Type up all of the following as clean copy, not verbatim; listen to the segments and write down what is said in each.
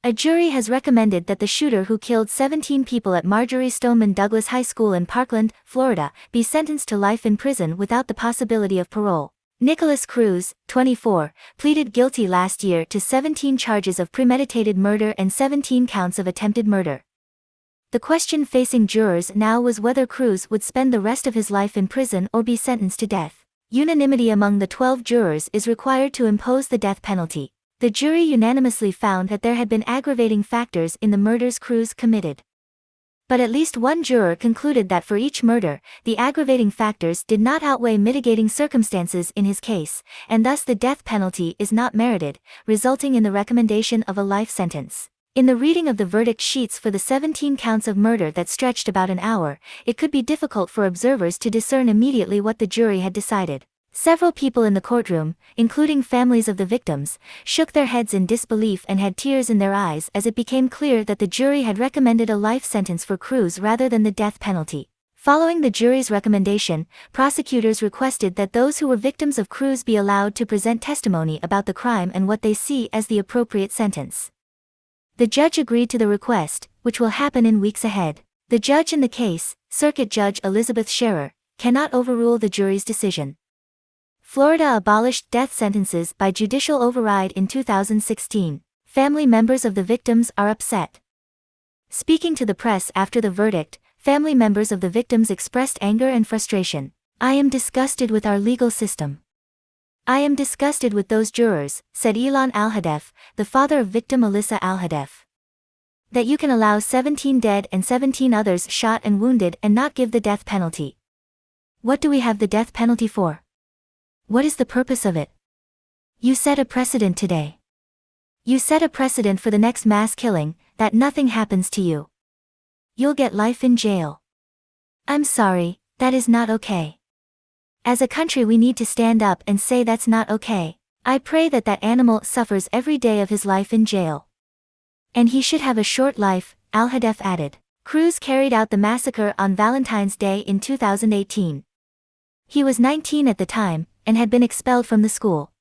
A jury has recommended that the shooter who killed 17 people at Marjory Stoneman Douglas High School in Parkland, Florida, be sentenced to life in prison without the possibility of parole. Nikolas Cruz, 24, pleaded guilty last year to 17 charges of premeditated murder and 17 counts of attempted murder. The question facing jurors now was whether Cruz would spend the rest of his life in prison or be sentenced to death. Unanimity among the 12 jurors is required to impose the death penalty. The jury unanimously found that there had been aggravating factors in the murders Cruz committed. But at least one juror concluded that for each murder, the aggravating factors did not outweigh mitigating circumstances in his case, and thus the death penalty is not merited, resulting in the recommendation of a life sentence. In the reading of the verdict sheets for the 17 counts of murder that stretched about an hour, it could be difficult for observers to discern immediately what the jury had decided. Several people in the courtroom, including families of the victims, shook their heads in disbelief and had tears in their eyes as it became clear that the jury had recommended a life sentence for Cruz rather than the death penalty. Following the jury's recommendation, prosecutors requested that those who were victims of Cruz be allowed to present testimony about the crime and what they see as the appropriate sentence. The judge agreed to the request, which will happen in weeks ahead. The judge in the case, Circuit Judge Elizabeth Scherer, cannot overrule the jury's decision. Florida abolished death sentences by judicial override in 2016. Family members of the victims are upset. Speaking to the press after the verdict, family members of the victims expressed anger and frustration. "I am disgusted with our legal system. I am disgusted with those jurors," said Ilan Al-Hadef, the father of victim Alyssa Al-Hadef. "That you can allow 17 dead and 17 others shot and wounded and not give the death penalty. What do we have the death penalty for? What is the purpose of it? You set a precedent today. You set a precedent for the next mass killing, that nothing happens to you. You'll get life in jail. I'm sorry, that is not okay. As a country we need to stand up and say that's not okay. I pray that that animal suffers every day of his life in jail. And he should have a short life," Al-Hadef added. Cruz carried out the massacre on Valentine's Day in 2018. He was 19 at the time, and had been expelled from the school.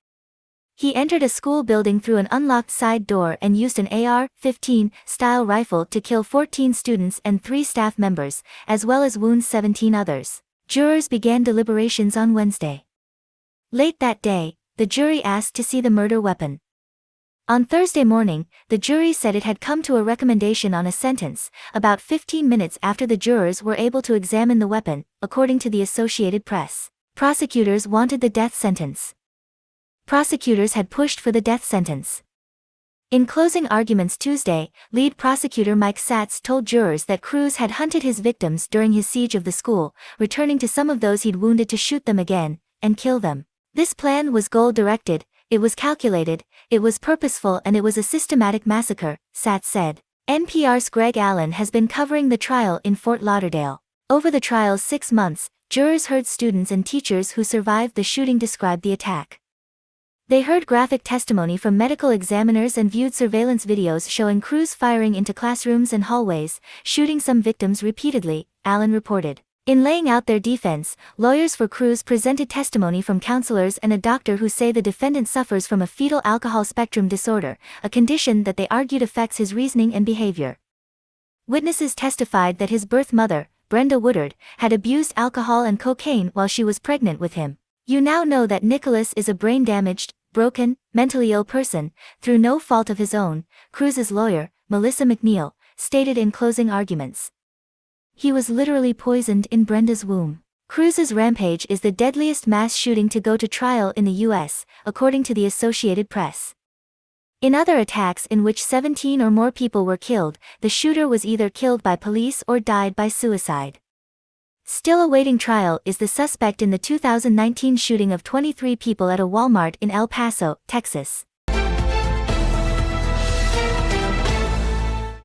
He entered a school building through an unlocked side door and used an AR-15 style rifle to kill 14 students and 3 staff members, as well as wound 17 others. Jurors began deliberations on Wednesday. Late that day, the jury asked to see the murder weapon. On Thursday morning, the jury said it had come to a recommendation on a sentence, about 15 minutes after the jurors were able to examine the weapon, according to the Associated Press. Prosecutors wanted the death sentence. Prosecutors had pushed for the death sentence. In closing arguments Tuesday, lead prosecutor Mike Satz told jurors that Cruz had hunted his victims during his siege of the school, returning to some of those he'd wounded to shoot them again, and kill them. "This plan was goal-directed, it was calculated, it was purposeful and it was a systematic massacre," Satz said. NPR's Greg Allen has been covering the trial in Fort Lauderdale. Over the trial's 6 months, jurors heard students and teachers who survived the shooting describe the attack. They heard graphic testimony from medical examiners and viewed surveillance videos showing Cruz firing into classrooms and hallways, shooting some victims repeatedly, Allen reported. In laying out their defense, lawyers for Cruz presented testimony from counselors and a doctor who say the defendant suffers from a fetal alcohol spectrum disorder, a condition that they argued affects his reasoning and behavior. Witnesses testified that his birth mother, Brenda Woodard, had abused alcohol and cocaine while she was pregnant with him. "You now know that Nikolas is a brain-damaged, broken, mentally ill person, through no fault of his own," Cruz's lawyer, Melissa McNeil, stated in closing arguments. "He was literally poisoned in Brenda's womb." Cruz's rampage is the deadliest mass shooting to go to trial in the U.S., according to the Associated Press. In other attacks in which 17 or more people were killed, the shooter was either killed by police or died by suicide. Still awaiting trial is the suspect in the 2019 shooting of 23 people at a Walmart in El Paso, Texas.